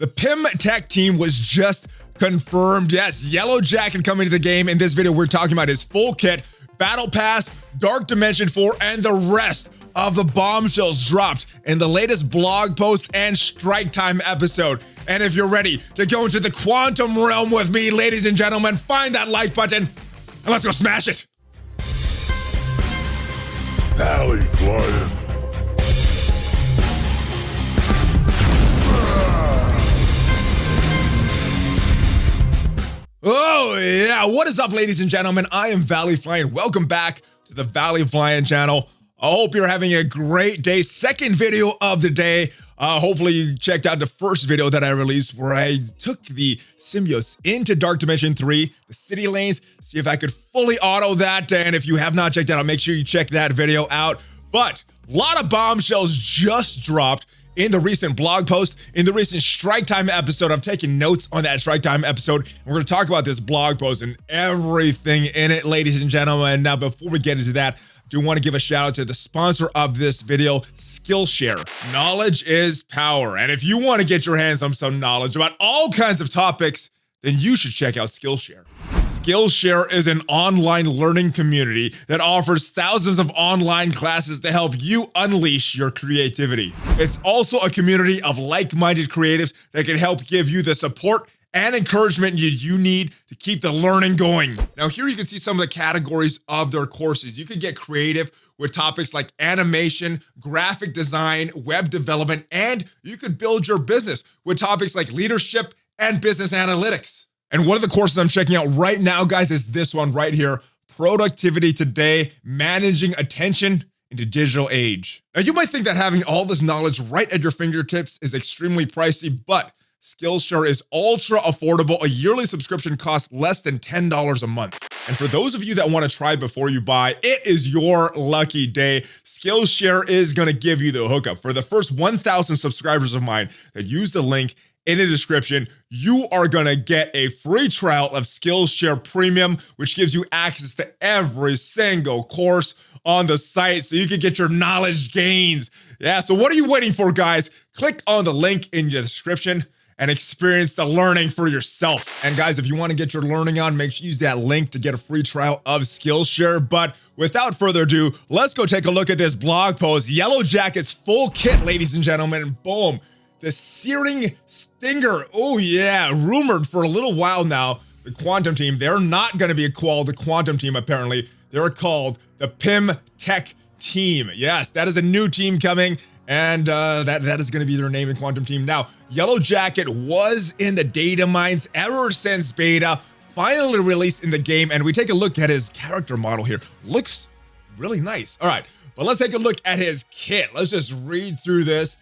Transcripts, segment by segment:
The PIM Tech team was just confirmed. Yes, Yellowjacket coming to the game. In this video, we're talking about his full kit, Battle Pass, Dark Dimension 4, and the rest of the bombshells dropped in the latest blog post and Strike Time episode. And if you're ready to go into the quantum realm with me, ladies and gentlemen, find that like button and let's go smash it. ValleyFlyin. Oh yeah, what is up, ladies and gentlemen? I am ValleyFlyin. Welcome back to the ValleyFlyin channel. I hope you're having a great day. Second video of the day. Hopefully you checked out the first video that I released where I took the symbiotes into Dark Dimension 3, the city lanes, see if I could fully auto that. And if you have not checked that out, make sure you check that video out. But a lot of bombshells just dropped in the recent blog post, in the recent Strike Time episode. I'm taking notes on that Strike Time episode. We're going to talk about this blog post and everything in it, ladies and gentlemen. Now, before we get into that, I do want to give a shout out to the sponsor of this video, Skillshare. Knowledge is power. And if you want to get your hands on some knowledge about all kinds of topics, then you should check out Skillshare. Skillshare is an online learning community that offers thousands of online classes to help you unleash your creativity. It's also a community of like-minded creatives that can help give you the support and encouragement you need to keep the learning going. Now here you can see some of the categories of their courses. You can get creative with topics like animation, graphic design, web development, and you could build your business with topics like leadership and business analytics. And one of the courses I'm checking out right now, guys, is this one right here, Productivity Today, Managing Attention in the Digital Age. Now you might think that having all this knowledge right at your fingertips is extremely pricey, but Skillshare is ultra affordable. A yearly subscription costs less than $10 a month. And for those of you that want to try before you buy, it is your lucky day. Skillshare is going to give you the hookup. For the first 1,000 subscribers of mine that use the link in the description, you are going to get a free trial of Skillshare Premium, which gives you access to every single course on the site so you can get your knowledge gains. Yeah, so what are you waiting for, guys? Click on the link in the description and experience the learning for yourself. And guys, if you want to get your learning on, make sure you use that link to get a free trial of Skillshare. But without further ado, let's go take a look at this blog post. Yellowjacket's full kit, ladies and gentlemen. Boom. The Searing Stinger. Oh yeah, rumored for a little while now. The Quantum Team, they're not going to be called the Quantum Team apparently. They're called the PIM Tech Team. Yes, that is a new team coming, and that is going to be their name, the Quantum Team. Now, Yellowjacket was in the data mines ever since beta, finally released in the game, and we take a look at his character model here. Looks really nice. All right, but let's take a look at his kit. Let's just read through this.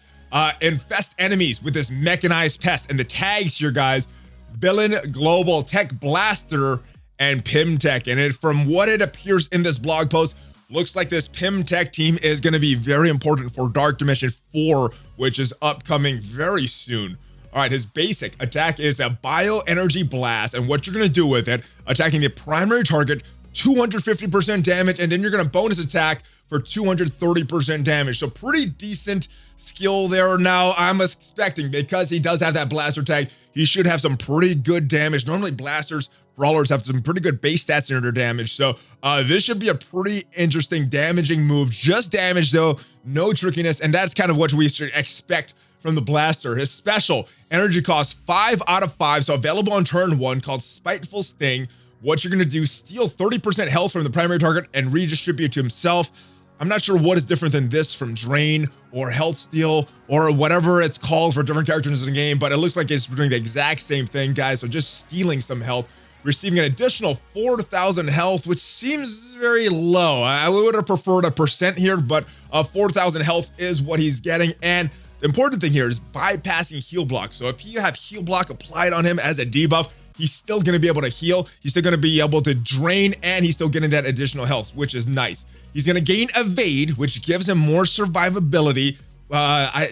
Infest enemies with this mechanized pest, and the tags here, guys: Villain, Global, Tech Blaster, and PIM Tech. And from what it appears in this blog post, looks like this PIM Tech team is going to be very important for Dark Dimension 4, which is upcoming very soon. All right, his basic attack is a Bioenergy Blast, and what you're going to do with it, attacking the primary target, 250% damage, and then you're going to bonus attack for 230% damage. So pretty decent skill there. Now I'm expecting, because he does have that blaster tag, he should have some pretty good damage. Normally blasters, brawlers have some pretty good base stats in their damage. So this should be a pretty interesting damaging move. Just damage though, no trickiness. And that's kind of what we should expect from the blaster. His special energy costs 5 out of 5. So available on turn 1, called Spiteful Sting. What you're going to do, steal 30% health from the primary target and redistribute to himself. I'm not sure what is different than this from Drain or Health Steal or whatever it's called for different characters in the game, but it looks like it's doing the exact same thing, guys. So just stealing some health, receiving an additional 4,000 health, which seems very low. I would have preferred a percent here, but 4,000 health is what he's getting. And the important thing here is bypassing heal block. So if you have heal block applied on him as a debuff, he's still going to be able to heal. He's still going to be able to drain, and he's still getting that additional health, which is nice. He's going to gain evade, which gives him more survivability.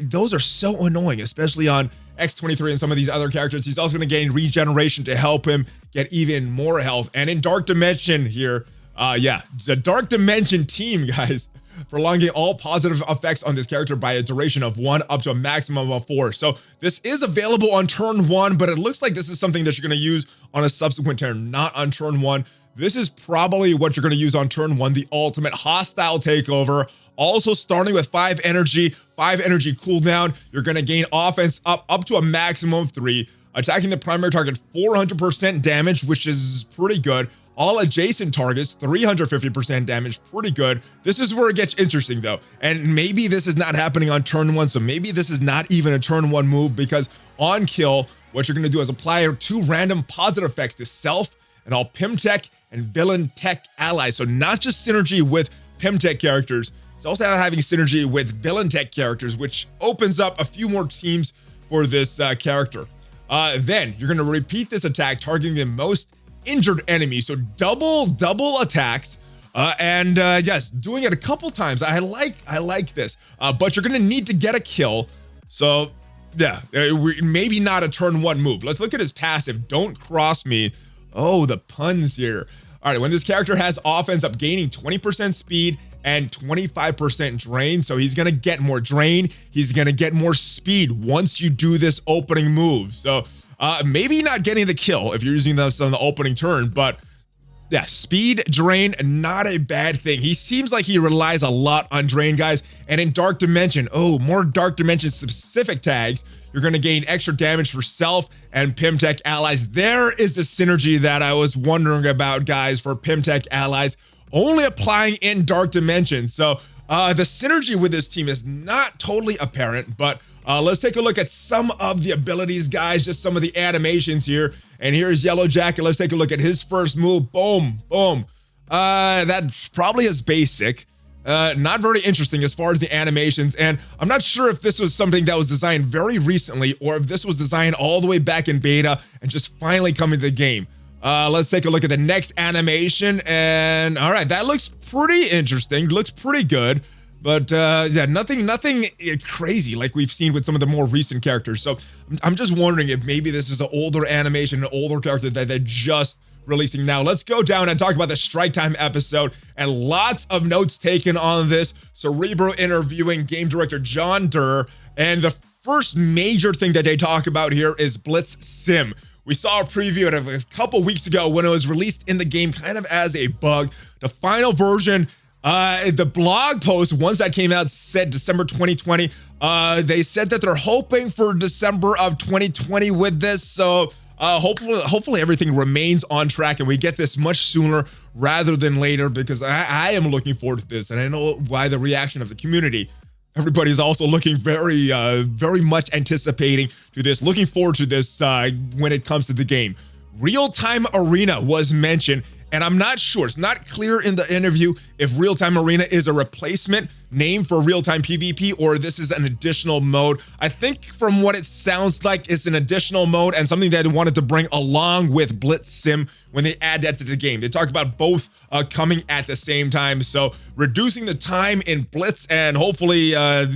Those are so annoying, especially on X23 and some of these other characters. He's also going to gain regeneration to help him get even more health. And in Dark Dimension here, yeah, the Dark Dimension team, guys, prolonging all positive effects on this character by a duration of 1 up to a maximum of 4. So this is available on turn 1, but it looks like this is something that you're going to use on a subsequent turn, not on turn 1. This is probably what you're going to use on turn 1, the ultimate hostile takeover. Also starting with 5 energy cooldown. You're going to gain offense up to a maximum of 3. Attacking the primary target 400% damage, which is pretty good. All adjacent targets 350% damage, pretty good. This is where it gets interesting though. And maybe this is not happening on turn 1, so maybe this is not even a turn 1 move, because on kill, what you're going to do is apply 2 random positive effects to self and all Pimtech and villain tech allies. So not just synergy with Pimtech characters, it's also having synergy with villain tech characters, which opens up a few more teams for this character. Then you're going to repeat this attack targeting the most injured enemy. So double attacks. Yes, doing it a couple times. I like this. But you're going to need to get a kill. So yeah, maybe not a turn 1 move. Let's look at his passive. Don't cross me. Oh, the puns here. All right, when this character has offense up, gaining 20% speed and 25% drain. So he's going to get more drain. He's going to get more speed once you do this opening move. So maybe not getting the kill if you're using this on the opening turn, but yeah, speed, drain, not a bad thing. He seems like he relies a lot on drain, guys. And in Dark Dimension, more Dark Dimension specific tags, you're going to gain extra damage for self and Pimtech allies. There is the synergy that I was wondering about, guys, for Pimtech allies, only applying in Dark Dimension. So the synergy with this team is not totally apparent, but let's take a look at some of the abilities, guys, just some of the animations here. And here's Yellowjacket. Let's take a look at his first move. Boom, boom. That probably is basic. Not very interesting as far as the animations. And I'm not sure if this was something that was designed very recently or if this was designed all the way back in beta and just finally coming to the game. Let's take a look at the next animation. And all right, that looks pretty interesting. Looks pretty good. But yeah, nothing crazy like we've seen with some of the more recent characters. So I'm just wondering if maybe this is an older animation, an older character that they're just releasing now. Let's go down and talk about the Strike Time episode, and lots of notes taken on this. Cerebro interviewing game director John Durr, and the first major thing that they talk about here is Blitz Sim. We saw a preview of it a couple weeks ago when it was released in the game kind of as a bug. The final version, the blog post, once that came out, said December 2020. They said that they're hoping for December of 2020 with this. So hopefully everything remains on track and we get this much sooner rather than later, because I am looking forward to this, and I know why the reaction of the community. Everybody's also looking very much anticipating to this, looking forward to this when it comes to the game. Real-time Arena was mentioned, and I'm not sure, it's not clear in the interview if Real-Time Arena is a replacement name for Real-Time PvP or this is an additional mode. I think from what it sounds like, it's an additional mode and something that they wanted to bring along with Blitz Sim when they add that to the game. They talk about both coming at the same time. So reducing the time in Blitz and hopefully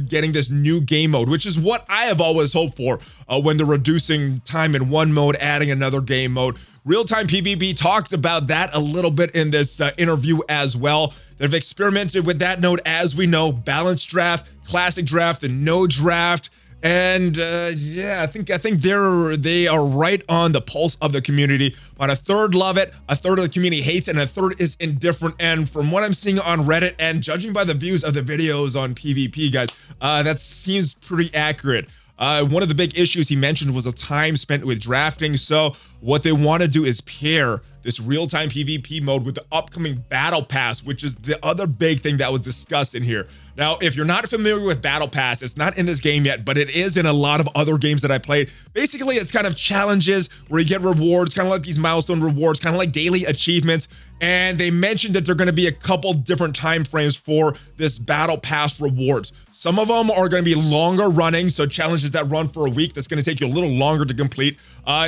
getting this new game mode, which is what I have always hoped for when they're reducing time in one mode, adding another game mode. Real-Time PvP talked about that a little bit in this interview as well. They've experimented with that node, as we know, balanced draft, classic draft, and no draft. And yeah, I think they are right on the pulse of the community. About a third love it, a third of the community hates it, and a third is indifferent. And from what I'm seeing on Reddit and judging by the views of the videos on PvP, guys, that seems pretty accurate. One of the big issues he mentioned was the time spent with drafting. So what they want to do is pair this real-time PvP mode with the upcoming Battle Pass, which is the other big thing that was discussed in here. Now, if you're not familiar with Battle Pass, it's not in this game yet, but it is in a lot of other games that I played. Basically, it's kind of challenges where you get rewards, kind of like these milestone rewards, kind of like daily achievements. And they mentioned that there are going to be a couple different time frames for this Battle Pass rewards. Some of them are going to be longer running, so challenges that run for a week, that's going to take you a little longer to complete.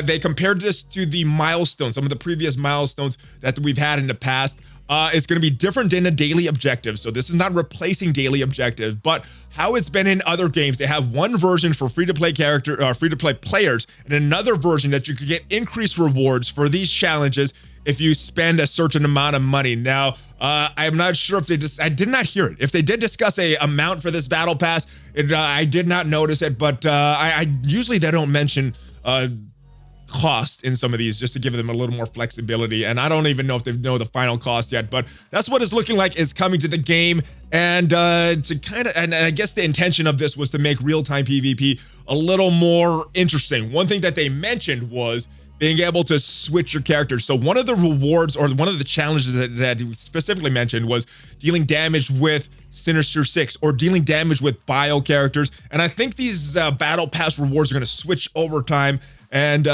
They compared this to the milestones, some of the previous milestones that we've had in the past. It's going to be different than a daily objective. So this is not replacing daily objectives, but how it's been in other games. They have one version for free-to-play free-to-play players, and another version that you could get increased rewards for these challenges if you spend a certain amount of money. Now, I'm not sure if they I did not hear it. If they did discuss a amount for this battle pass, I did not notice it, but I usually they don't mention cost in some of these just to give them a little more flexibility, and I don't even know if they know the final cost yet, but that's what it's looking like is coming to the game. And to kind of, and I guess the intention of this was to make real-time PvP a little more interesting. One thing that they mentioned was being able to switch your characters. So one of the rewards or one of the challenges that he specifically mentioned was dealing damage with Sinister 6 or dealing damage with bio characters. And I think these battle pass rewards are going to switch over time. And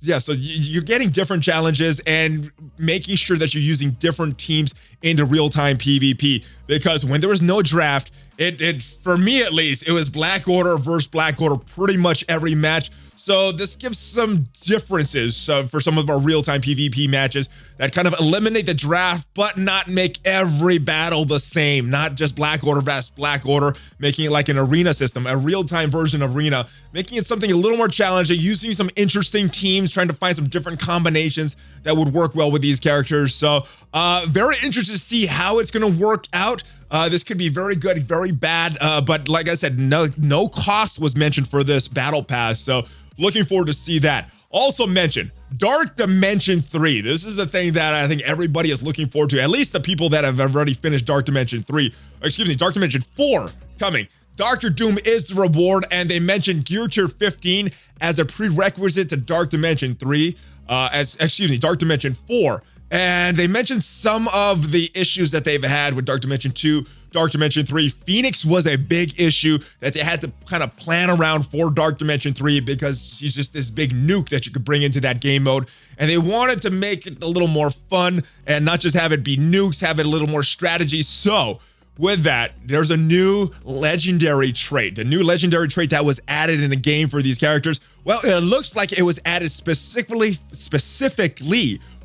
yeah, so you're getting different challenges and making sure that you're using different teams into real-time PvP, because when there was no draft, it for me at least, it was Black Order versus Black Order pretty much every match. So this gives some differences for some of our real-time PvP matches that kind of eliminate the draft, but not make every battle the same. Not just Black Order versus Black Order, making it like an arena system, a real-time version of arena, making it something a little more challenging, using some interesting teams, trying to find some different combinations that would work well with these characters. So very interested to see how it's going to work out. This could be very good, very bad, but like I said, no cost was mentioned for this battle pass, so looking forward to see that. Also mentioned Dark Dimension 3. This is the thing that I think everybody is looking forward to, at least the people that have already finished Dark Dimension 3. Excuse me, Dark Dimension 4 coming. Dr. Doom is the reward, and they mentioned Gear Tier 15 as a prerequisite to Dark Dimension 3, Dark Dimension 4. And they mentioned some of the issues that they've had with Dark Dimension 2, Dark Dimension 3. Phoenix was a big issue that they had to kind of plan around for Dark Dimension 3 because she's just this big nuke that you could bring into that game mode. And they wanted to make it a little more fun and not just have it be nukes, have it a little more strategy. So with that, there's a new legendary trait, a new legendary trait that was added in the game for these characters. Well, it looks like it was added specifically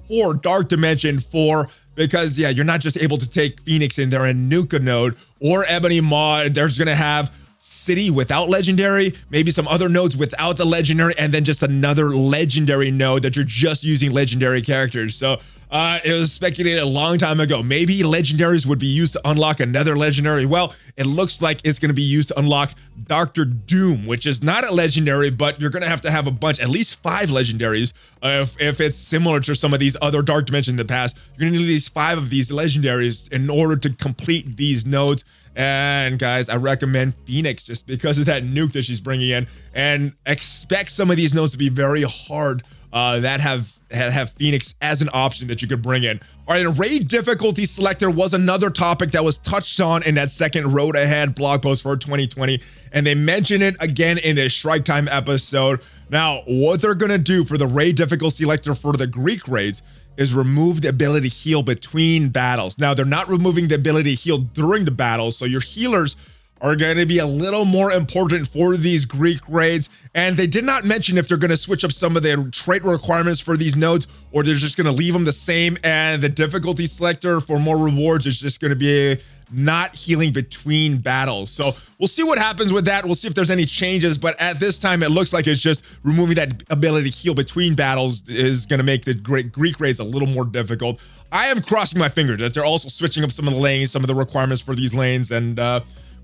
for Dark Dimension 4, because yeah, you're not just able to take Phoenix in there and nuke a node, or Ebony Maw. There's gonna have City without legendary, maybe some other nodes without the legendary, and then just another legendary node that you're just using legendary characters. So it was speculated a long time ago, maybe legendaries would be used to unlock another legendary. Well, it looks like it's going to be used to unlock Dr. Doom, which is not a legendary, but you're going to have a bunch, at least 5 legendaries. If it's similar to some of these other Dark Dimensions in the past, you're going to need at least 5 of these legendaries in order to complete these nodes. And guys, I recommend Phoenix just because of that nuke that she's bringing in, and expect some of these nodes to be very hard that have Phoenix as an option that you could bring in. All right, a raid difficulty selector was another topic that was touched on in that second Road Ahead blog post for 2020, and they mentioned it again in the Strike Time episode. Now, what they're gonna do for the raid difficulty selector for the Greek raids is remove the ability to heal between battles. Now, they're not removing the ability to heal during the battles, so your healers are going to be a little more important for these Greek raids. And they did not mention if they're going to switch up some of the trait requirements for these nodes, or they're just going to leave them the same, and the difficulty selector for more rewards is just going to be not healing between battles. So we'll see what happens with that. We'll see if there's any changes, but at this time it looks like it's just removing that ability to heal between battles is going to make the Greek raids a little more difficult. I am crossing my fingers that they're also switching up some of the lanes, some of the requirements for these lanes, and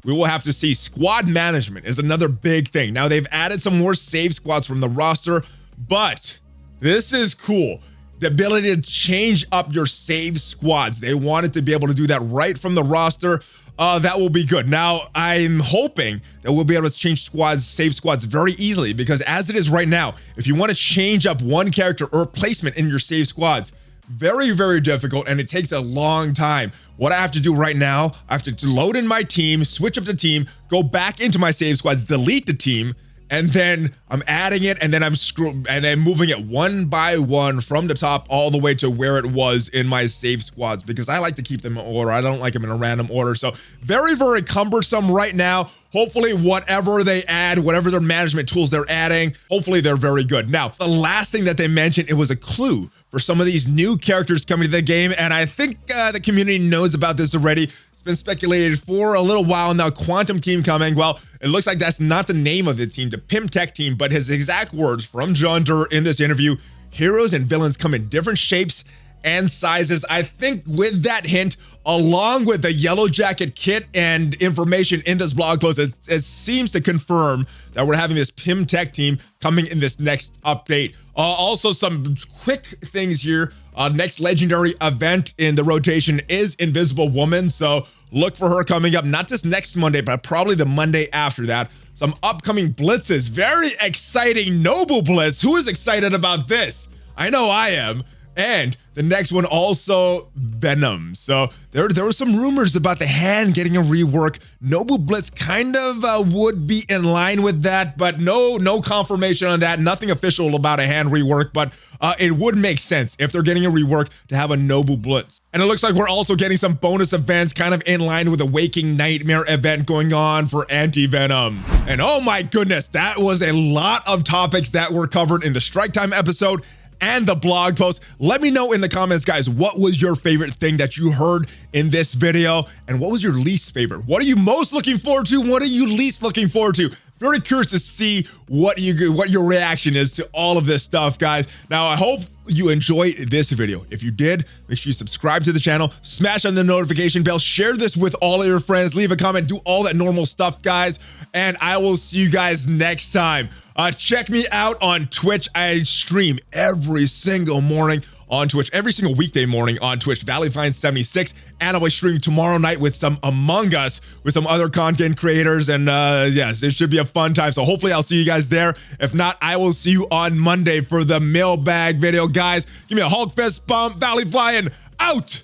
we will have to see. Squad management is another big thing. Now, they've added some more save squads from the roster, but this is cool. The ability to change up your save squads. They wanted to be able to do that right from the roster. That will be good. Now, I'm hoping that we'll be able to change squads, save squads very easily, because as it is right now, if you want to change up one character or placement in your save squads, very, very difficult, and it takes a long time. What I have to do right now, I have to load in my team, switch up the team, go back into my save squads, delete the team, and then I'm adding it, and then I'm moving it one by one from the top all the way to where it was in my save squads, because I like to keep them in order. I don't like them in a random order. So very, very cumbersome right now. Hopefully whatever they add, whatever their management tools they're adding, hopefully they're very good. Now, the last thing that they mentioned, it was a clue for some of these new characters coming to the game, and I think the community knows about this already. It's been speculated for a little while now. Quantum Team coming. Well, it looks like that's not the name of the team, the Pim Tech team, but his exact words from John Durr in this interview: heroes and villains come in different shapes and sizes. I think with that hint, along with the Yellowjacket kit and information in this blog post, it seems to confirm that we're having this Pim Tech team coming in this next update. Also, some quick things here. Next legendary event in the rotation is Invisible Woman, so look for her coming up, not just next Monday, but probably the Monday after that. Some upcoming blitzes, very exciting Noble Blitz. Who is excited about this? I know I am. And the next one also Venom. So there were some rumors about the hand getting a rework. Noble Blitz kind of would be in line with that, but no confirmation on that. Nothing official about a hand rework, but it would make sense if they're getting a rework to have a Noble Blitz. And it looks like we're also getting some bonus events kind of in line with the Waking Nightmare event going on for Anti-Venom. And oh my goodness, that was a lot of topics that were covered in the Strike Time episode and the blog post. Let me know in the comments, guys, what was your favorite thing that you heard in this video, and what was your least favorite? What are you most looking forward to? What are you least looking forward to? Very curious to see what your reaction is to all of this stuff, guys. Now, I hope you enjoyed this video. If you did, make sure you subscribe to the channel, smash on the notification bell, share this with all of your friends, leave a comment, do all that normal stuff, guys, and I will see you guys next time. Check me out on Twitch. I stream every single morning on Twitch, every single weekday morning on Twitch, ValleyFlyin76, and I'll be streaming tomorrow night with some Among Us, with some other content creators, and yes, it should be a fun time, so hopefully I'll see you guys there. If not, I will see you on Monday for the mailbag video. Guys, give me a Hulk fist bump. ValleyFlyin out!